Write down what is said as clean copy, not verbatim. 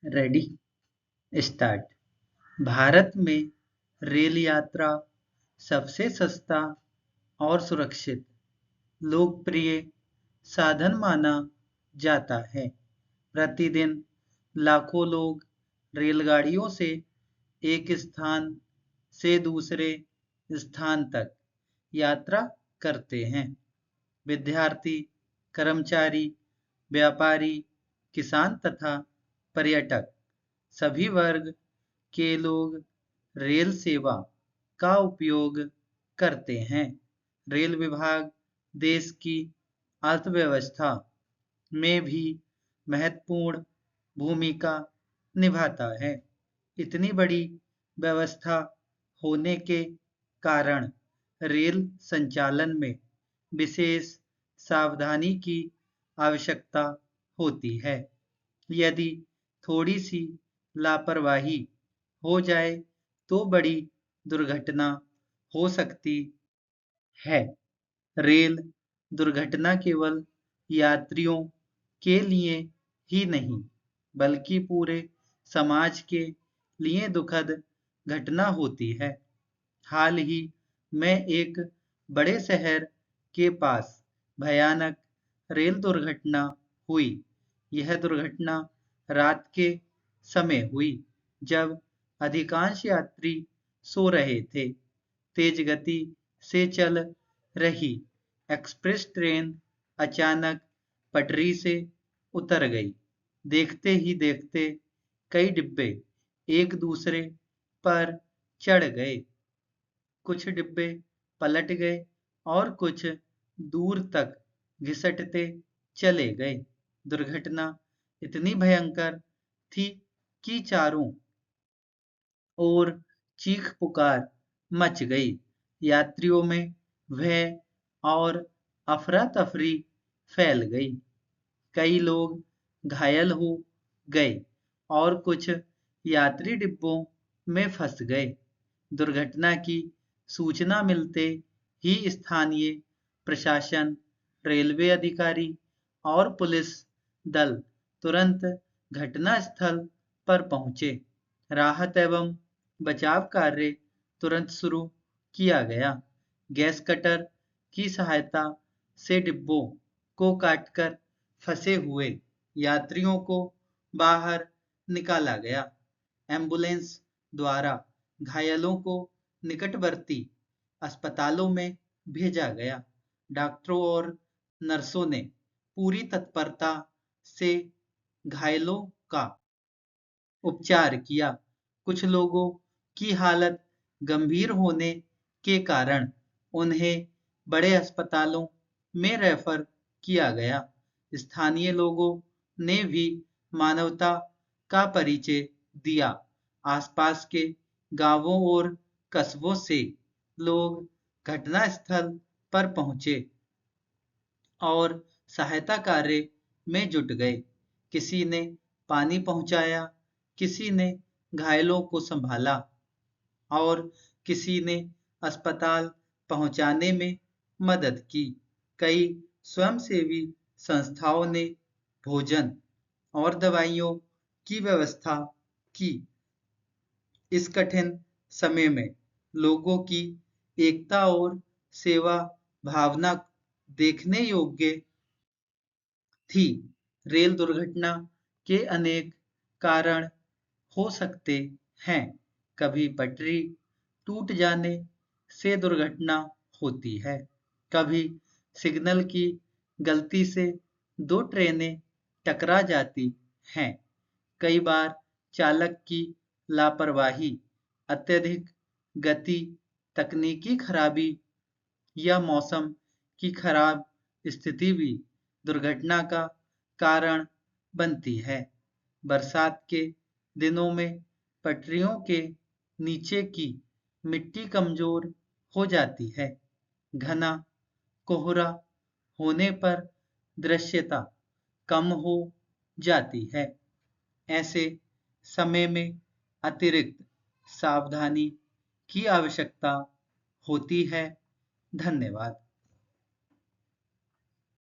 Ready start. Bharat में rail यात्रा सबसे सस्ता और सुरक्षित लोकप्रिय साधन माना जाता है। प्रतिदिन लाखों लोग रेलगाड़ियों से एक स्थान से दूसरे स्थान तक यात्रा करते हैं। विद्यार्थी, कर्मचारी, व्यापारी, किसान तथा पर्यटक सभी वर्ग के लोग रेल सेवा का उपयोग करते हैं। रेल विभाग देश की अर्थव्यवस्था में भी महत्वपूर्ण भूमिका निभाता है। इतनी बड़ी व्यवस्था होने के कारण रेल संचालन में विशेष सावधानी की आवश्यकता होती है। यदि थोड़ी सी लापरवाही हो जाए तो बड़ी दुर्घटना हो सकती है। रेल दुर्घटना केवल यात्रियों के लिए ही नहीं, बल्कि पूरे समाज के लिए दुखद घटना होती है। हाल ही में एक बड़े शहर के पास भयानक रेल दुर्घटना हुई। यह दुर्घटना रात के समय हुई, जब अधिकांश यात्री सो रहे थे। तेज गति से चल रही एक्सप्रेस ट्रेन अचानक पटरी से उतर गई। देखते ही देखते कई डिब्बे एक दूसरे पर चढ़ गए। कुछ डिब्बे पलट गए और कुछ दूर तक घिसटते चले गए। दुर्घटना इतनी भयंकर थी कि चारों ओर चीख पुकार मच गई। यात्रियों में भय और अफरा तफरी फैल गई। कई लोग घायल हो गए और कुछ यात्री डिब्बों में फंस गए। दुर्घटना की सूचना मिलते ही स्थानीय प्रशासन, रेलवे अधिकारी और पुलिस दल तुरंत घटनास्थल पर पहुंचे। राहत एवं बचाव कार्य तुरंत शुरू किया गया। गैस कटर की सहायता से डिब्बों को काटकर फंसे हुए यात्रियों को बाहर निकाला गया। एम्बुलेंस द्वारा घायलों को निकटवर्ती अस्पतालों में भेजा गया। डॉक्टरों और नर्सों ने पूरी तत्परता से घायलों का उपचार किया। कुछ लोगों की हालत गंभीर होने के कारण उन्हें बड़े अस्पतालों में रेफर किया गया। स्थानीय लोगों ने भी मानवता का परिचय दिया। आसपास के गांवों और कस्बों से लोग घटनास्थल पर पहुंचे और सहायता कार्य में जुट गए। किसी ने पानी पहुंचाया, किसी ने घायलों को संभाला और किसी ने अस्पताल पहुंचाने में मदद की। कई स्वयंसेवी संस्थाओं ने भोजन और दवाइयों की व्यवस्था की। इस कठिन समय में लोगों की एकता और सेवा भावना देखने योग्य थी। रेल दुर्घटना के अनेक कारण हो सकते हैं। कभी पटरी टूट जाने से दुर्घटना होती है। कभी सिग्नल की गलती से दो ट्रेनें टकरा जाती हैं। कई बार चालक की लापरवाही, अत्यधिक गति, तकनीकी खराबी या मौसम की खराब स्थिति भी दुर्घटना का कारण बनती है। बरसात के दिनों में पटरियों के नीचे की मिट्टी कमजोर हो जाती है। घना कोहरा होने पर दृश्यता कम हो जाती है। ऐसे समय में अतिरिक्त सावधानी की आवश्यकता होती है। धन्यवाद।